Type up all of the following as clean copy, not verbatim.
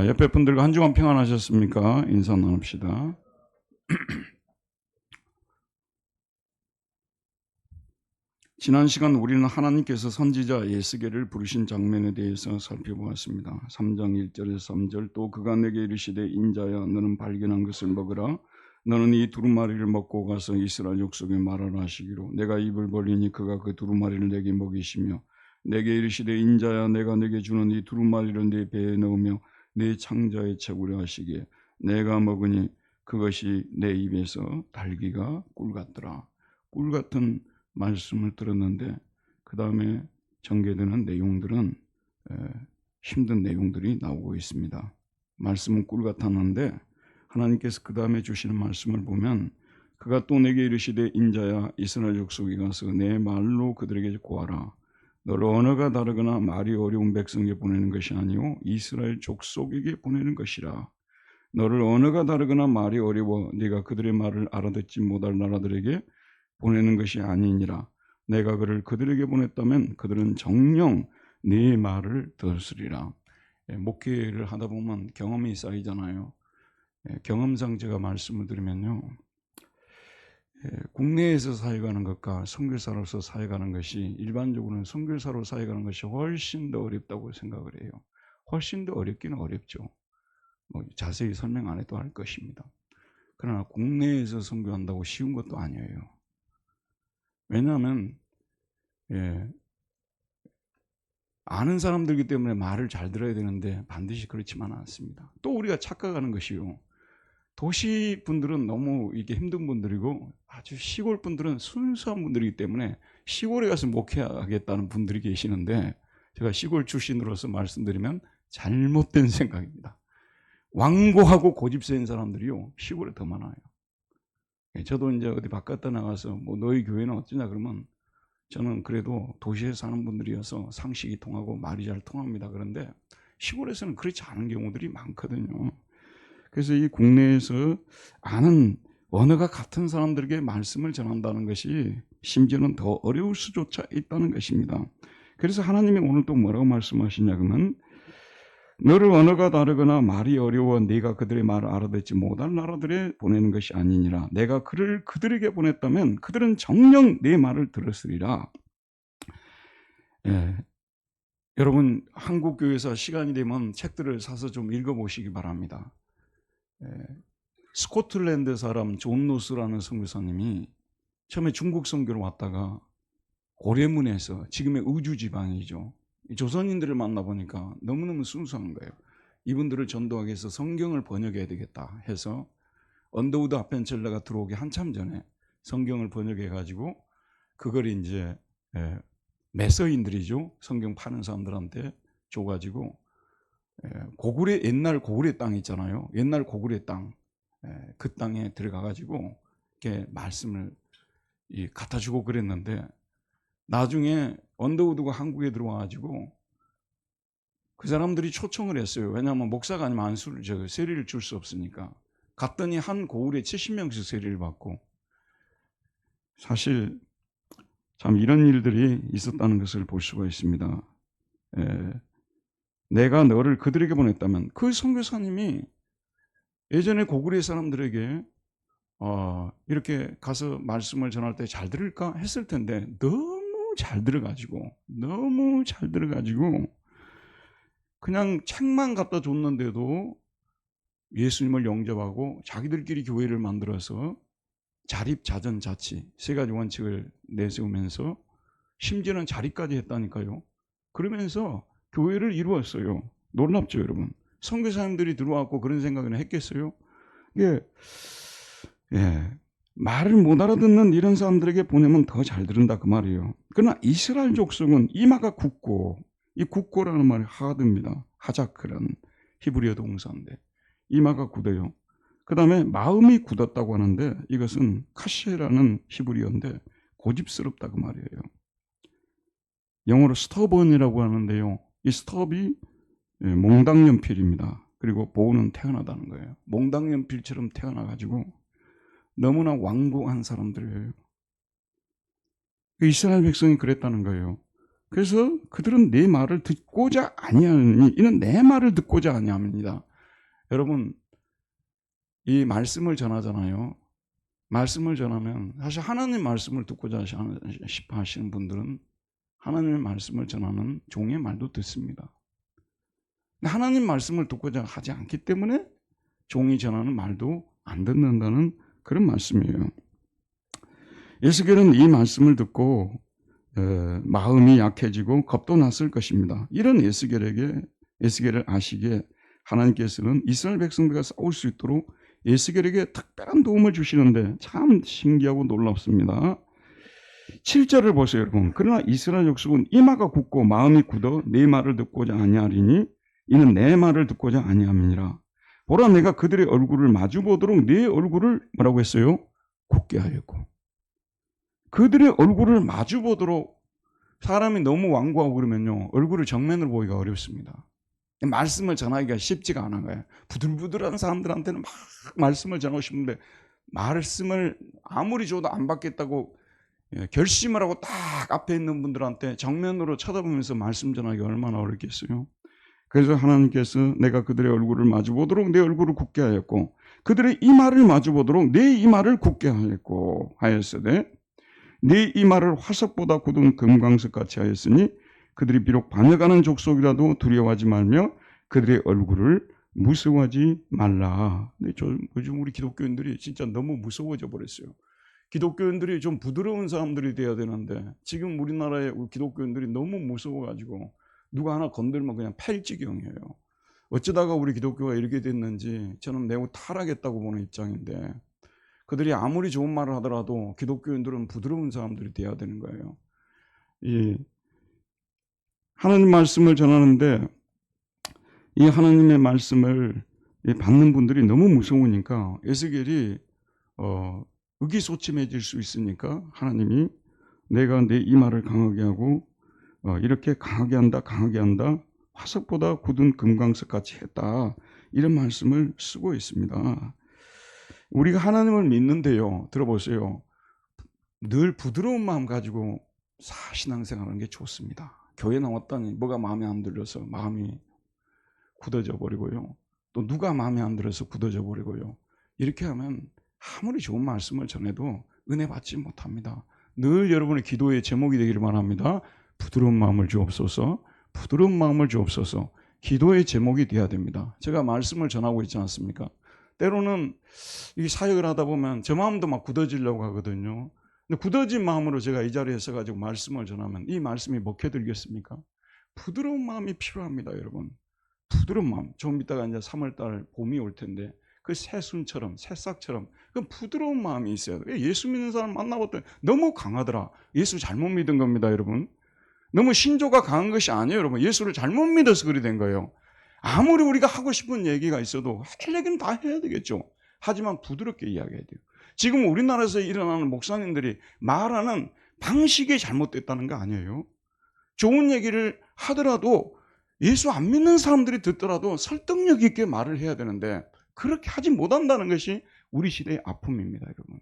옆에 분들과 한 주간 평안하셨습니까? 인사 나눕시다. 지난 시간 우리는 하나님께서 선지자 예스겔을 부르신 장면에 대해서 살펴보았습니다. 3장 1절에서 3절, 또 그가 내게 이르시되 인자야 너는 발견한 것을 먹으라. 너는 이 두루마리를 먹고 가서 이스라엘 족속에 말하라 하시기로 내가 입을 벌리니 그가 그 두루마리를 내게 먹이시며 내게 이르시되 인자야 내가 내게 주는 이 두루마리를 네 배에 넣으며 내 창자에 채우려 하시기에 내가 먹으니 그것이 내 입에서 달기가 꿀 같더라. 꿀 같은 말씀을 들었는데 그 다음에 전개되는 내용들은 힘든 내용들이 나오고 있습니다. 말씀은 꿀 같았는데 하나님께서 그 다음에 주시는 말씀을 보면 그가 또 내게 이르시되 인자야 이스라엘 족속에 가서 내 말로 그들에게 고하라. 너를 언어가 다르거나 말이 어려운 백성에게 보내는 것이 아니오 이스라엘 족속에게 보내는 것이라. 너를 언어가 다르거나 말이 어려워 네가 그들의 말을 알아듣지 못할 나라들에게 보내는 것이 아니니라. 내가 그를 그들에게 보냈다면 그들은 정녕 네 말을 들으리라. 목회를 하다 보면 경험이 쌓이잖아요. 경험상 제가 말씀을 드리면요, 국내에서 사역하는 것과 선교사로서 사역하는 것이 일반적으로는 선교사로 사역하는 것이 훨씬 더 어렵다고 생각을 해요. 훨씬 더 어렵기는 어렵죠. 자세히 설명 안 해도 할 것입니다. 그러나 국내에서 선교한다고 쉬운 것도 아니에요. 왜냐하면 아는 사람들이기 때문에 말을 잘 들어야 되는데 반드시 그렇지만 않습니다. 또 우리가 착각하는 것이요, 도시 분들은 너무 이게 힘든 분들이고 아주 시골 분들은 순수한 분들이기 때문에 시골에 가서 목회하겠다는 분들이 계시는데, 제가 시골 출신으로서 말씀드리면 잘못된 생각입니다. 완고하고 고집센 사람들이요 시골에 더 많아요. 저도 이제 어디 바깥에 나가서 너희 교회는 어쩌냐 그러면 저는 그래도 도시에 사는 분들이어서 상식이 통하고 말이 잘 통합니다. 그런데 시골에서는 그렇지 않은 경우들이 많거든요. 그래서 이 국내에서 아는 언어가 같은 사람들에게 말씀을 전한다는 것이 심지어는 더 어려울 수조차 있다는 것입니다. 그래서 하나님이 오늘 또 뭐라고 말씀하시냐 그러면 너를 언어가 다르거나 말이 어려워 네가 그들의 말을 알아듣지 못할 나라들에 보내는 것이 아니니라. 내가 그를 그들에게 보냈다면 그들은 정녕 네 말을 들었으리라. 여러분 한국교회에서 시간이 되면 책들을 사서 좀 읽어보시기 바랍니다. 스코틀랜드 사람 존 노스라는 선교사님이 처음에 중국 선교로 왔다가 고려문에서, 지금의 의주 지방이죠, 조선인들을 만나보니까 너무너무 순수한 거예요. 이분들을 전도하기 위해서 성경을 번역해야 되겠다 해서 언더우드 아펜첼러가 들어오기 한참 전에 성경을 번역해가지고 그걸 이제 매서인들이죠, 성경 파는 사람들한테 줘가지고 고구려, 옛날 고구려 땅 있잖아요. 옛날 고구려 땅, 그 땅에 들어가가지고 이렇게 말씀을 갖다 주고 그랬는데, 나중에 언더우드가 한국에 들어와가지고 그 사람들이 초청을 했어요. 왜냐하면 목사가 아니면 세리를 줄 수 없으니까. 갔더니 한 고을에 70명씩 세리를 받고, 사실 참 이런 일들이 있었다는 것을 볼 수가 있습니다. 내가 너를 그들에게 보냈다면, 그 선교사님이 예전에 고구려 사람들에게 이렇게 가서 말씀을 전할 때 잘 들을까 했을 텐데 너무 잘 들어가지고 그냥 책만 갖다 줬는데도 예수님을 영접하고 자기들끼리 교회를 만들어서 자립자전자치 세 가지 원칙을 내세우면서 심지어는 자립까지 했다니까요. 그러면서 교회를 이루었어요. 놀랍죠 여러분. 선교사님들이 들어왔고 그런 생각을 했겠어요? 말을 못 알아듣는 이런 사람들에게 보내면 더 잘 들은다 그 말이에요. 그러나 이스라엘 족속은 이마가 굳고, 이 굳고라는 말이 하드입니다. 하자크라는 히브리어 동사인데 이마가 굳어요. 그 다음에 마음이 굳었다고 하는데 이것은 카시라는 히브리어인데 고집스럽다 그 말이에요. 영어로 스터번이라고 하는데요, 이 스톱이 몽당연필입니다. 그리고 보는 태어나다는 거예요. 몽당연필처럼 태어나가지고 너무나 완고한 사람들이에요. 이스라엘 백성이 그랬다는 거예요. 그래서 그들은 내 말을 듣고자 아니하느니 이는 내 말을 듣고자 아니함이니라. 여러분, 이 말씀을 전하잖아요. 말씀을 전하면 사실 하나님 말씀을 듣고자 싶어 하시는 분들은 하나님의 말씀을 전하는 종의 말도 듣습니다. 하나님 말씀을 듣고자 하지 않기 때문에 종이 전하는 말도 안 듣는다는 그런 말씀이에요. 에스겔은 이 말씀을 듣고 마음이 약해지고 겁도 났을 것입니다. 이런 에스겔을 아시기에 하나님께서는 이스라엘 백성들과 싸울 수 있도록 에스겔에게 특별한 도움을 주시는데 참 신기하고 놀랍습니다. 7절을 보세요, 여러분. 그러나 이스라엘 족속은 이마가 굳고 마음이 굳어 내 말을 듣고자 아니하리니 이는 내 말을 듣고자 아니함이니라. 보라, 내가 그들의 얼굴을 마주보도록 내 얼굴을 뭐라고 했어요? 굳게 하였고. 그들의 얼굴을 마주보도록, 사람이 너무 완고하고 그러면요, 얼굴을 정면으로 보기가 어렵습니다. 말씀을 전하기가 쉽지가 않은 거예요. 부들부들한 사람들한테는 막 말씀을 전하고 싶은데 말씀을 아무리 줘도 안 받겠다고 결심을 하고 딱 앞에 있는 분들한테 정면으로 쳐다보면서 말씀 전하기 얼마나 어렵겠어요. 그래서 하나님께서 내가 그들의 얼굴을 마주보도록 내 얼굴을 굳게 하였고 그들의 이마를 마주보도록 내 이마를 굳게 하였으되 내 이마를 화석보다 굳은 금광석같이 하였으니 그들이 비록 반역하는 족속이라도 두려워하지 말며 그들의 얼굴을 무서워하지 말라. 근데 요즘 우리 기독교인들이 진짜 너무 무서워져 버렸어요. 기독교인들이 좀 부드러운 사람들이 돼야 되는데 지금 우리나라의 기독교인들이 너무 무서워가지고 누가 하나 건들면 그냥 팰지경이에요. 어쩌다가 우리 기독교가 이렇게 됐는지 저는 매우 타락했다고 보는 입장인데, 그들이 아무리 좋은 말을 하더라도 기독교인들은 부드러운 사람들이 돼야 되는 거예요. 이 하나님 말씀을 전하는데 이 하나님의 말씀을 받는 분들이 너무 무서우니까 에스겔이 의기소침해질 수 있으니까 하나님이 내가 내 이마를 강하게 하고 이렇게 강하게 한다 화석보다 굳은 금광석같이 했다, 이런 말씀을 쓰고 있습니다. 우리가 하나님을 믿는데요, 들어보세요, 늘 부드러운 마음 가지고 신앙생활하는 게 좋습니다. 교회 나왔더니 뭐가 마음에 안 들어서 마음이 굳어져 버리고요, 또 누가 마음에 안 들어서 굳어져 버리고요, 이렇게 하면 아무리 좋은 말씀을 전해도 은혜 받지 못합니다. 늘 여러분의 기도의 제목이 되기를 바랍니다. 부드러운 마음을 주옵소서, 부드러운 마음을 주옵소서. 기도의 제목이 돼야 됩니다. 제가 말씀을 전하고 있지 않습니까? 때로는 이 사역을 하다 보면 제 마음도 막 굳어지려고 하거든요. 근데 굳어진 마음으로 제가 이 자리에 서가지고 말씀을 전하면 이 말씀이 먹혀들겠습니까? 부드러운 마음이 필요합니다, 여러분. 부드러운 마음. 좀 이따가 이제 3월달 봄이 올 텐데 그 새순처럼 새싹처럼 그 부드러운 마음이 있어야 돼요. 예수 믿는 사람 만나봤더니 너무 강하더라. 예수 잘못 믿은 겁니다, 여러분. 너무 신조가 강한 것이 아니에요, 여러분. 예수를 잘못 믿어서 그리 된 거예요. 아무리 우리가 하고 싶은 얘기가 있어도 할 얘기는 다 해야 되겠죠. 하지만 부드럽게 이야기해야 돼요. 지금 우리나라에서 일어나는 목사님들이 말하는 방식이 잘못됐다는 거 아니에요. 좋은 얘기를 하더라도 예수 안 믿는 사람들이 듣더라도 설득력 있게 말을 해야 되는데 그렇게 하지 못한다는 것이 우리 시대의 아픔입니다, 여러분.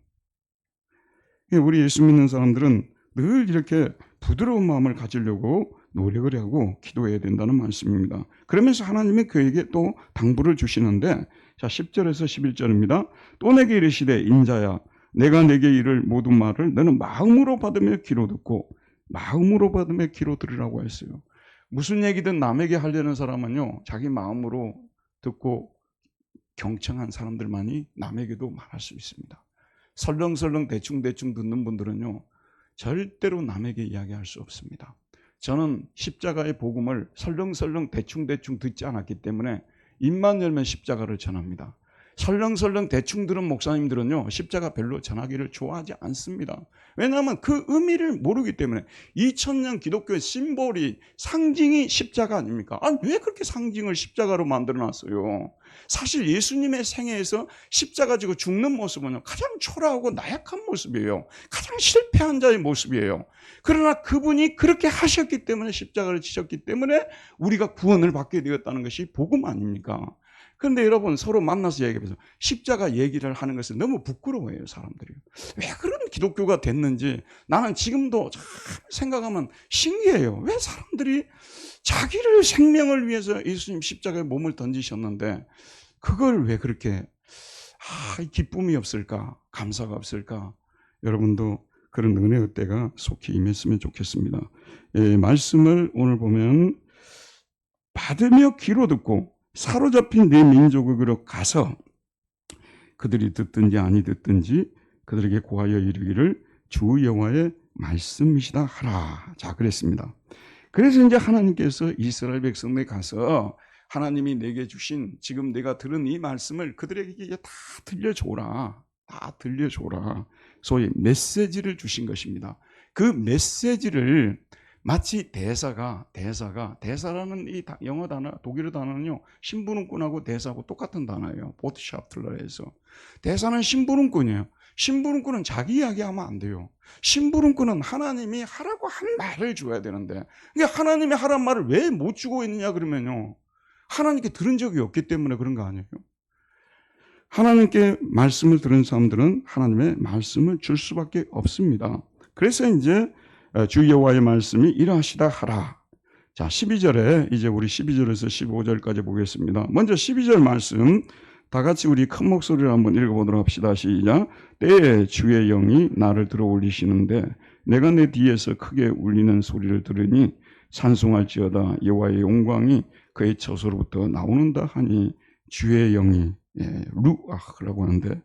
우리 예수 믿는 사람들은 늘 이렇게 부드러운 마음을 가지려고 노력을 하고 기도해야 된다는 말씀입니다. 그러면서 하나님이 그에게 또 당부를 주시는데, 자 10절에서 11절입니다. 또 내게 이르시되 인자야 내가 내게 이를 모든 말을 너는 마음으로 받으며 귀로 듣고 마음으로 받으며 귀로 들으라고 했어요. 무슨 얘기든 남에게 하려는 사람은요, 자기 마음으로 듣고 경청한 사람들만이 남에게도 말할 수 있습니다. 설렁설렁 대충대충 듣는 분들은요, 절대로 남에게 이야기할 수 없습니다. 저는 십자가의 복음을 설렁설렁 대충대충 듣지 않았기 때문에 입만 열면 십자가를 전합니다. 설렁설렁 대충 들은 목사님들은요, 십자가 별로 전하기를 좋아하지 않습니다. 왜냐하면 그 의미를 모르기 때문에. 2000년 기독교의 심볼이, 상징이 십자가 아닙니까? 아니, 왜 그렇게 상징을 십자가로 만들어놨어요? 사실 예수님의 생애에서 십자가 지고 죽는 모습은 가장 초라하고 나약한 모습이에요. 가장 실패한 자의 모습이에요. 그러나 그분이 그렇게 하셨기 때문에, 십자가를 지셨기 때문에 우리가 구원을 받게 되었다는 것이 복음 아닙니까? 그런데 여러분 서로 만나서 얘기하면서 십자가 얘기를 하는 것을 너무 부끄러워해요, 사람들이. 왜 그런 기독교가 됐는지 나는 지금도 참 생각하면 신기해요. 왜 사람들이 자기를 생명을 위해서 예수님 십자가에 몸을 던지셨는데 그걸 왜 그렇게 기쁨이 없을까? 감사가 없을까? 여러분도 그런 은혜의 때가 속히 임했으면 좋겠습니다. 말씀을 오늘 보면 받으며 귀로 듣고 사로잡힌 내 민족으로 가서 그들이 듣든지 아니 듣든지 그들에게 고하여 이르기를 주 여호와의 말씀이시다 하라. 자, 그랬습니다. 그래서 이제 하나님께서 이스라엘 백성에 가서 하나님이 내게 주신 지금 내가 들은 이 말씀을 그들에게 이제 다 들려줘라. 다 들려줘라. 소위 메시지를 주신 것입니다. 그 메시지를 마치 대사라는 이 영어 단어, 독일어 단어는요, 심부름꾼하고 대사하고 똑같은 단어예요. 보트샤프틀러에서. 대사는 심부름꾼이에요. 심부름꾼은 자기 이야기하면 안 돼요. 심부름꾼은 하나님이 하라고 한 말을 줘야 되는데, 그러니까 하나님이 하란 말을 왜 못 주고 있느냐 그러면요, 하나님께 들은 적이 없기 때문에 그런 거 아니에요? 하나님께 말씀을 들은 사람들은 하나님의 말씀을 줄 수밖에 없습니다. 그래서 이제 주 여호와의 말씀이 이러하시다 하라. 자, 12절에 이제 우리 12절에서 15절까지 보겠습니다. 먼저 12절 말씀 다 같이 우리 큰 목소리로 한번 읽어보도록 합시다. 시작. 때에 주의 영이 나를 들어 올리시는데 내가 내 뒤에서 크게 울리는 소리를 들으니 찬송할지어다 여호와의 영광이 그의 처소로부터 나오는다 하니 주의 영이, 루아흐라고 하는데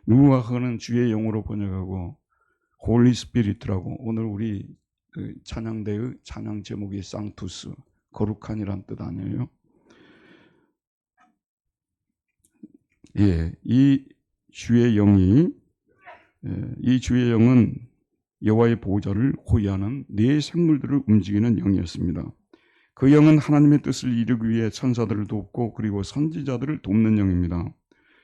루아흐는 주의 영으로 번역하고 홀리 스피릿이라고, 오늘 우리 찬양대의 찬양 제목이 상투스, 거룩한이란 뜻 아니에요? 이 주의 영이, 이 주의 영은 여호와의 보호자를 호위하는 네 생물들을 움직이는 영이었습니다. 그 영은 하나님의 뜻을 이루기 위해 천사들을 돕고 그리고 선지자들을 돕는 영입니다.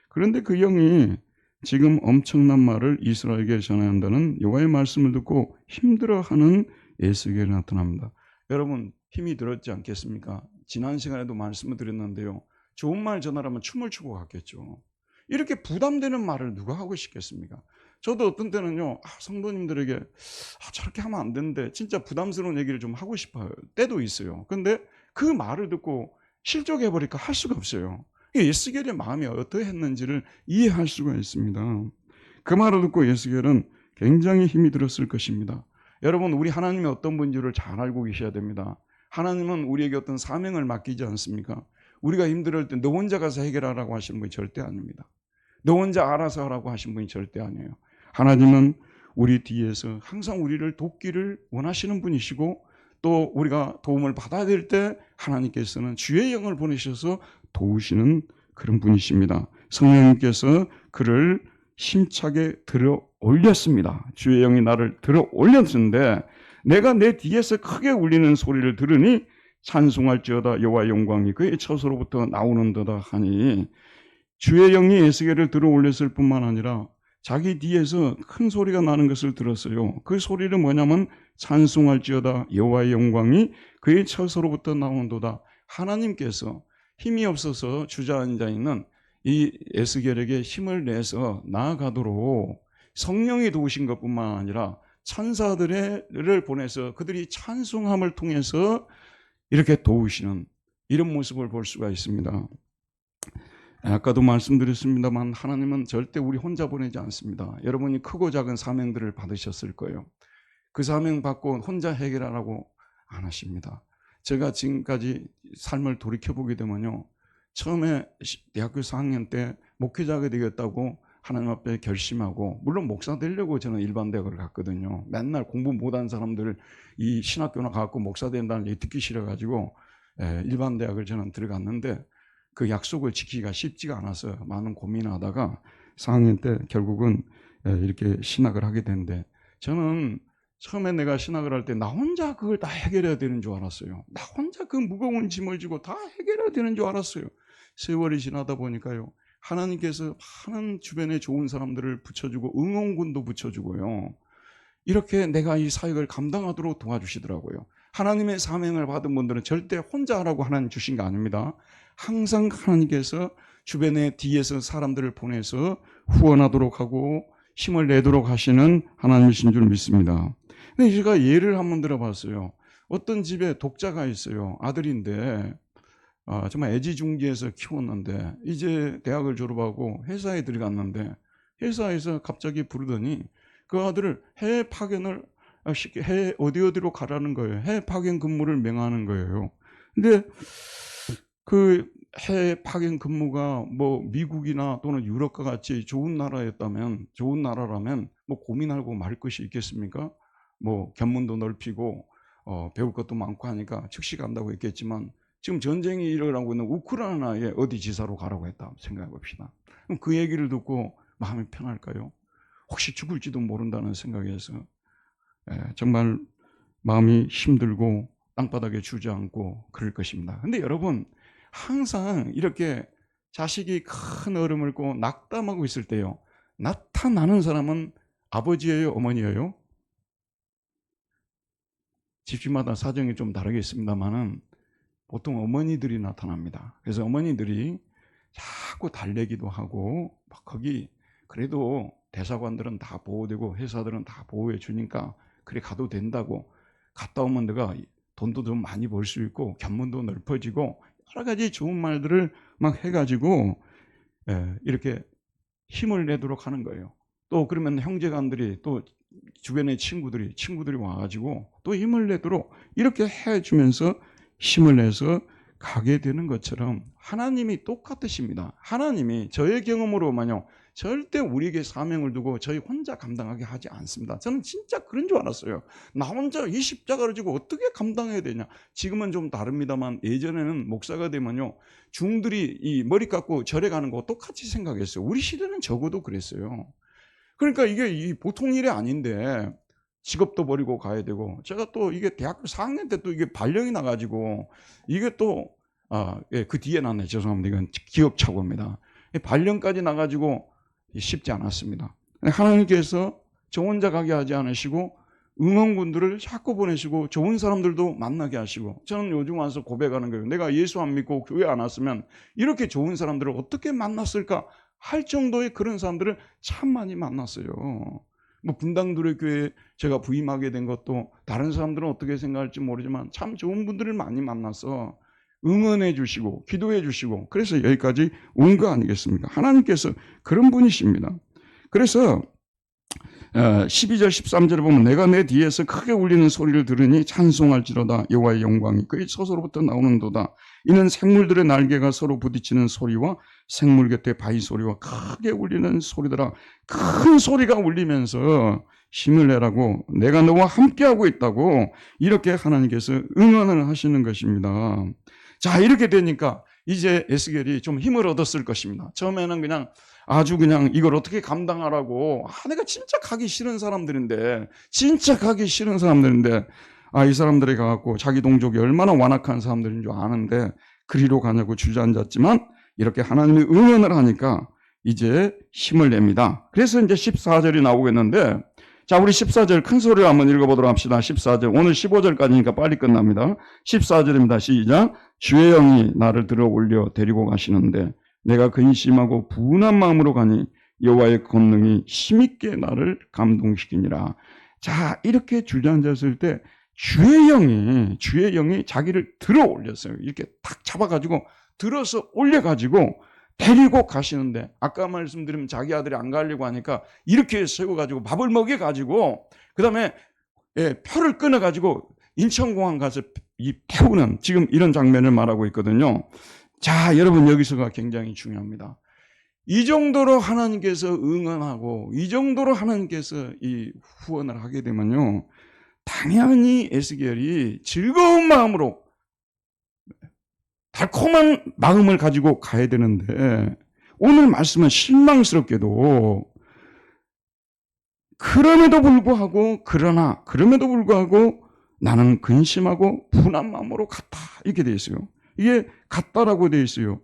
그런데 그 영이 지금 엄청난 말을 이스라엘에게 전해야 한다는 여호와의 말씀을 듣고 힘들어하는 에스겔에 나타납니다. 여러분 힘이 들었지 않겠습니까? 지난 시간에도 말씀을 드렸는데요. 좋은 말 전하려면 춤을 추고 갔겠죠. 이렇게 부담되는 말을 누가 하고 싶겠습니까? 저도 어떤 때는요, 성도님들에게 저렇게 하면 안 되는데 진짜 부담스러운 얘기를 좀 하고 싶어요. 때도 있어요. 근데 그 말을 듣고 실족해버리니까 할 수가 없어요. 에스겔의 마음이 어떠했는지를 이해할 수가 있습니다. 그 말을 듣고 에스겔은 굉장히 힘이 들었을 것입니다. 여러분, 우리 하나님이 어떤 분인지를 잘 알고 계셔야 됩니다. 하나님은 우리에게 어떤 사명을 맡기지 않습니까? 우리가 힘들을 때 너 혼자 가서 해결하라고 하시는 분이 절대 아닙니다. 너 혼자 알아서 하라고 하신 분이 절대 아니에요. 하나님은 우리 뒤에서 항상 우리를 돕기를 원하시는 분이시고 또 우리가 도움을 받아야 될 때 하나님께서는 주의 영을 보내셔서 도우시는 그런 분이십니다. 성령님께서 그를 힘차게 들어 올렸습니다. 주의 영이 나를 들어 올렸는데 내가 내 뒤에서 크게 울리는 소리를 들으니 찬송할지어다 여호와의 영광이 그의 처소로부터 나오는도다 하니, 주의 영이 에스겔을 들어 올렸을 뿐만 아니라 자기 뒤에서 큰 소리가 나는 것을 들었어요. 그 소리는 뭐냐면 찬송할지어다 여호와의 영광이 그의 처소로부터 나오는도다. 하나님께서 힘이 없어서 주저앉아 있는 이 에스겔에게 힘을 내서 나아가도록 성령이 도우신 것뿐만 아니라 천사들을 보내서 그들이 찬송함을 통해서 이렇게 도우시는 이런 모습을 볼 수가 있습니다. 아까도 말씀드렸습니다만 하나님은 절대 우리 혼자 보내지 않습니다. 여러분이 크고 작은 사명들을 받으셨을 거예요. 그 사명 받고 혼자 해결하라고 안 하십니다. 제가 지금까지 삶을 돌이켜보게 되면요, 처음에 대학교 4학년 때 목회자가 되겠다고 하나님 앞에 결심하고, 물론 목사 되려고 저는 일반 대학을 갔거든요. 맨날 공부 못한 사람들 이 신학교나 가고 목사 된다는 얘기 듣기 싫어가지고 일반 대학을 저는 들어갔는데 그 약속을 지키기가 쉽지가 않아서 많은 고민을 하다가 4학년 때 결국은 이렇게 신학을 하게 됐는데, 저는 처음에 내가 신학을 할 때 나 혼자 그걸 다 해결해야 되는 줄 알았어요. 나 혼자 그 무거운 짐을 지고 다 해결해야 되는 줄 알았어요. 세월이 지나다 보니까요, 하나님께서 많은 주변에 좋은 사람들을 붙여주고 응원군도 붙여주고요, 이렇게 내가 이 사역을 감당하도록 도와주시더라고요. 하나님의 사명을 받은 분들은 절대 혼자 하라고 하나님 주신 거 아닙니다. 항상 하나님께서 주변에 뒤에서 사람들을 보내서 후원하도록 하고 힘을 내도록 하시는 하나님이신 줄 믿습니다. 근데 제가 예를 한번 들어봤어요. 어떤 집에 독자가 있어요. 아들인데 정말 애지중지해서 키웠는데 이제 대학을 졸업하고 회사에 들어갔는데 회사에서 갑자기 부르더니 그 아들을 해외 파견을 해외 어디로 가라는 거예요. 해외 파견 근무를 명하는 거예요. 근데 그 해외 파견 근무가 뭐 미국이나 또는 유럽과 같이 좋은 나라라면 뭐 고민하고 말 것이 있겠습니까? 뭐 견문도 넓히고 배울 것도 많고 하니까 즉시 간다고 했겠지만 지금 전쟁이 일어나고 있는 우크라이나에 어디 지사로 가라고 했다 생각해 봅시다. 그럼 그 얘기를 듣고 마음이 편할까요? 혹시 죽을지도 모른다는 생각에서 정말 마음이 힘들고 땅바닥에 주저앉고 그럴 것입니다. 근데 여러분 항상 이렇게 자식이 큰 얼음을 고 낙담하고 있을 때요, 나타나는 사람은 아버지예요, 어머니예요? 집집마다 사정이 좀 다르겠습니다만은 보통 어머니들이 나타납니다. 그래서 어머니들이 자꾸 달래기도 하고 막 거기 그래도 대사관들은 다 보호되고 회사들은 다 보호해 주니까 그래 가도 된다고, 갔다 오면 내가 돈도 좀 많이 벌 수 있고 견문도 넓어지고 여러 가지 좋은 말들을 막 해가지고 이렇게 힘을 내도록 하는 거예요. 또 그러면 형제간들이 또 주변의 친구들이 와가지고 또 힘을 내도록 이렇게 해주면서 힘을 내서 가게 되는 것처럼 하나님이 똑같으십니다. 하나님이 저의 경험으로만요, 절대 우리에게 사명을 두고 저희 혼자 감당하게 하지 않습니다. 저는 진짜 그런 줄 알았어요. 나 혼자 이 십자가를 지고 어떻게 감당해야 되냐. 지금은 좀 다릅니다만 예전에는 목사가 되면요, 중들이 이 머리 깎고 절에 가는 거 똑같이 생각했어요. 우리 시대는 적어도 그랬어요. 그러니까 이게 보통 일이 아닌데 직업도 버리고 가야 되고, 제가 또 이게 대학교 4학년 때 또 이게 발령이 나가지고 이게 또 그 뒤에 났네, 죄송합니다. 이건 기억착오입니다. 발령까지 나가지고 쉽지 않았습니다. 하나님께서 저 혼자 가게 하지 않으시고 응원군들을 자꾸 보내시고 좋은 사람들도 만나게 하시고, 저는 요즘 와서 고백하는 거예요. 내가 예수 안 믿고 교회 안 왔으면 이렇게 좋은 사람들을 어떻게 만났을까 할 정도의 그런 사람들을 참 많이 만났어요. 뭐 분당도래 교회에 제가 부임하게 된 것도 다른 사람들은 어떻게 생각할지 모르지만 참 좋은 분들을 많이 만나서 응원해 주시고 기도해 주시고 그래서 여기까지 온 거 아니겠습니까? 하나님께서 그런 분이십니다. 그래서 12절 13절에 보면 내가 내 뒤에서 크게 울리는 소리를 들으니 찬송할지로다. 여호와의 영광이 그의 서서로부터 나오는도다. 이는 생물들의 날개가 서로 부딪히는 소리와 생물 곁에 바위 소리와 크게 울리는 소리더라. 큰 소리가 울리면서 힘을 내라고, 내가 너와 함께하고 있다고 이렇게 하나님께서 응원을 하시는 것입니다. 자, 이렇게 되니까 이제 에스겔이 좀 힘을 얻었을 것입니다. 처음에는 그냥 아주 그냥 이걸 어떻게 감당하라고, 내가 진짜 가기 싫은 사람들인데 이 사람들이 가갖고 자기 동족이 얼마나 완악한 사람들인 줄 아는데 그리로 가냐고 주저앉았지만 이렇게 하나님이 응원을 하니까 이제 힘을 냅니다. 그래서 이제 14절이 나오겠는데, 자, 우리 14절 큰 소리로 한번 읽어보도록 합시다. 14절. 오늘 15절까지니까 빨리 끝납니다. 14절입니다. 시작. 주의 영이 나를 들어 올려 데리고 가시는데 내가 근심하고 분한 마음으로 가니 여호와의 권능이 힘있게 나를 감동시키니라. 자, 이렇게 주저앉았을 때 주의 영이 자기를 들어 올렸어요. 이렇게 탁 잡아가지고 들어서 올려가지고 데리고 가시는데, 아까 말씀드리면 자기 아들이 안 가려고 하니까 이렇게 세워가지고 밥을 먹여가지고 그 다음에 표를 끊어가지고 인천공항 가서 태우는, 지금 이런 장면을 말하고 있거든요. 자, 여러분 여기서가 굉장히 중요합니다. 이 정도로 하나님께서 응원하고 이 정도로 하나님께서 이 후원을 하게 되면요, 당연히 에스겔이 즐거운 마음으로 달콤한 마음을 가지고 가야 되는데, 오늘 말씀은 실망스럽게도 그럼에도 불구하고 나는 근심하고 분한 마음으로 갔다, 이렇게 되어 있어요. 이게 갔다라고 되어 있어요.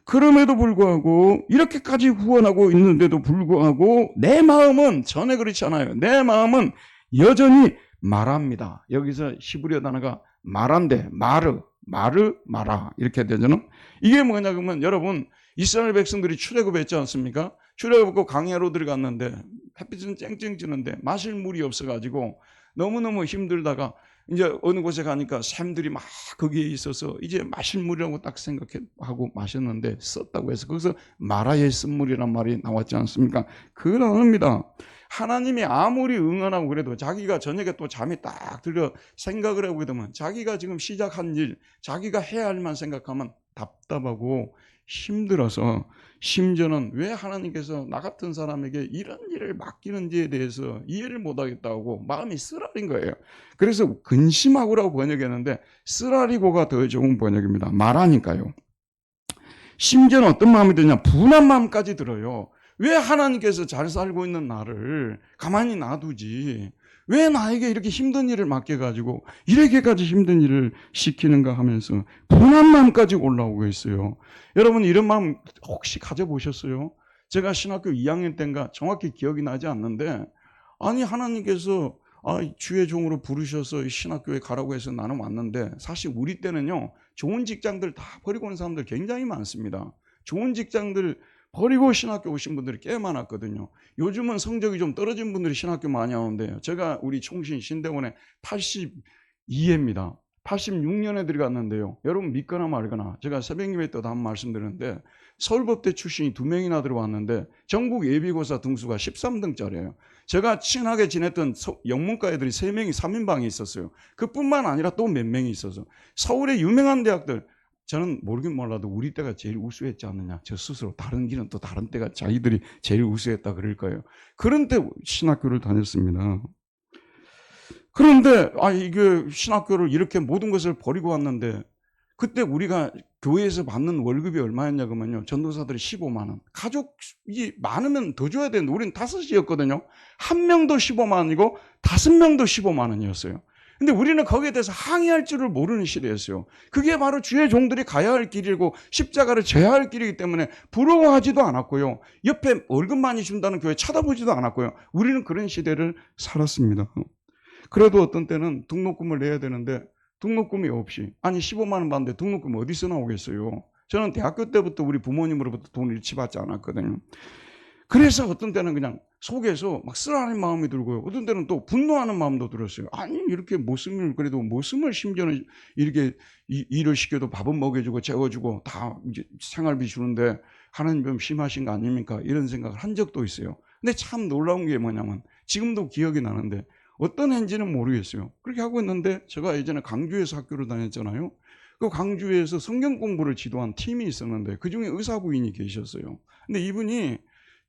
그럼에도 불구하고 이렇게까지 후원하고 있는데도 불구하고 내 마음은 전에 그렇지 않아요. 내 마음은 여전히 말합니다. 여기서 히브리어 단어가 말한데 마르 마라 이렇게 되잖아요. 이게 뭐냐 그러면 여러분, 이스라엘 백성들이 출애굽했지 않습니까? 출애굽하고 광야로 들어갔는데 햇빛은 쨍쨍 찌는데 마실 물이 없어가지고 너무너무 힘들다가 이제 어느 곳에 가니까 샘들이 막 거기에 있어서 이제 마실 물이라고 딱 생각하고 마셨는데 썼다고 해서 거기서 마라의 쓴물이란 말이 나왔지 않습니까? 그건 아닙니다. 하나님이 아무리 응원하고 그래도 자기가 저녁에 또 잠이 딱 들어 생각을 하고 되면 자기가 지금 시작한 일, 자기가 해야 할 일만 생각하면 답답하고 힘들어서 심지어는 왜 하나님께서 나 같은 사람에게 이런 일을 맡기는지에 대해서 이해를 못하겠다고 마음이 쓰라린 거예요. 그래서 근심하고라고 번역했는데 쓰라리고가 더 좋은 번역입니다. 말하니까요. 심지어는 어떤 마음이 드냐? 분한 마음까지 들어요. 왜 하나님께서 잘 살고 있는 나를 가만히 놔두지? 왜 나에게 이렇게 힘든 일을 맡겨가지고 이렇게까지 힘든 일을 시키는가 하면서 분한 마음까지 올라오고 있어요. 여러분 이런 마음 혹시 가져보셨어요? 제가 신학교 2학년 때인가 정확히 기억이 나지 않는데 아니 하나님께서 주의 종으로 부르셔서 신학교에 가라고 해서 나는 왔는데 사실 우리 때는요 좋은 직장들 다 버리고 온 사람들 굉장히 많습니다. 좋은 직장들 버리고 신학교 오신 분들이 꽤 많았거든요. 요즘은 성적이 좀 떨어진 분들이 신학교 많이 오는데요. 제가 우리 총신 신대원에 82회입니다. 86년에 들어갔는데요. 여러분 믿거나 말거나 제가 새벽 예배 때도 한번 말씀드렸는데 서울법대 출신이 2명이나 들어왔는데 전국 예비고사 등수가 13등짜리예요. 제가 친하게 지냈던 영문과 애들이 3명이 3인방이 있었어요. 그뿐만 아니라 또 몇 명이 있어서 서울의 유명한 대학들 저는 모르긴 몰라도 우리 때가 제일 우수했지 않느냐. 저 스스로 다른 길은 또 다른 때가 자기들이 제일 우수했다 그럴 거예요. 그런 때 신학교를 다녔습니다. 그런데 이게 신학교를 이렇게 모든 것을 버리고 왔는데 그때 우리가 교회에서 받는 월급이 얼마였냐 그러면요. 전도사들이 15만 원. 가족이 많으면 더 줘야 되는데 우리는 5이었거든요. 한 명도 15만 원이고 5명도 15만 원이었어요. 근데 우리는 거기에 대해서 항의할 줄을 모르는 시대였어요. 그게 바로 주의 종들이 가야 할 길이고 십자가를 져야 할 길이기 때문에 부러워하지도 않았고요. 옆에 월급 많이 준다는 교회 쳐다보지도 않았고요. 우리는 그런 시대를 살았습니다. 그래도 어떤 때는 등록금을 내야 되는데 등록금이 없이 15만 원 받는데 등록금 어디서 나오겠어요. 저는 대학교 때부터 우리 부모님으로부터 돈을 일치받지 않았거든요. 그래서 어떤 때는 그냥 속에서 막 쓰라는 마음이 들고요. 어떤 때는 또 분노하는 마음도 들었어요. 아니 이렇게 모습을 그래도 모습을 심지어는 이렇게 일을 시켜도 밥은 먹여주고 재워주고 다 이제 생활비 주는데 하나님 좀 심하신 거 아닙니까? 이런 생각을 한 적도 있어요. 근데 참 놀라운 게 뭐냐면 지금도 기억이 나는데 어떤 해인지는 모르겠어요. 그렇게 하고 있는데 제가 예전에 광주에서 학교를 다녔잖아요. 그 광주에서 성경 공부를 지도한 팀이 있었는데 그중에 의사 부인이 계셨어요. 근데 이분이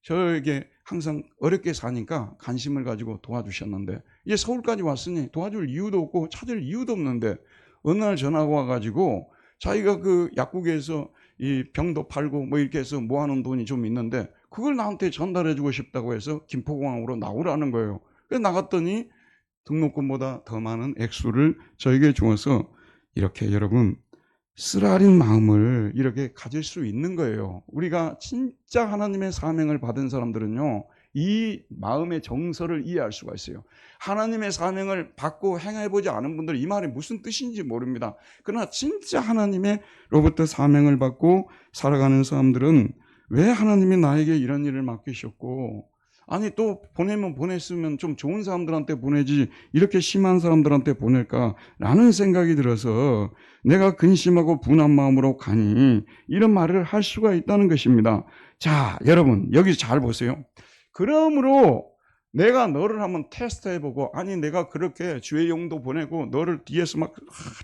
저에게 항상 어렵게 사니까 관심을 가지고 도와주셨는데 이제 서울까지 왔으니 도와줄 이유도 없고 찾을 이유도 없는데 어느 날 전화가 와가지고 자기가 그 약국에서 이 병도 팔고 뭐 이렇게 해서 모아놓은 돈이 좀 있는데 그걸 나한테 전달해주고 싶다고 해서 김포공항으로 나오라는 거예요. 그래서 나갔더니 등록금보다 더 많은 액수를 저에게 주어서 이렇게 여러분 쓰라린 마음을 이렇게 가질 수 있는 거예요. 우리가 진짜 하나님의 사명을 받은 사람들은요, 이 마음의 정서를 이해할 수가 있어요. 하나님의 사명을 받고 행해보지 않은 분들은 이 말이 무슨 뜻인지 모릅니다. 그러나 진짜 하나님의로부터 사명을 받고 살아가는 사람들은 왜 하나님이 나에게 이런 일을 맡기셨고 또 보내면 보냈으면 좀 좋은 사람들한테 보내지 이렇게 심한 사람들한테 보낼까라는 생각이 들어서 내가 근심하고 분한 마음으로 가니 이런 말을 할 수가 있다는 것입니다. 자, 여러분 여기 잘 보세요. 그러므로 내가 너를 한번 테스트해보고 내가 그렇게 주의 용도 보내고 너를 뒤에서 막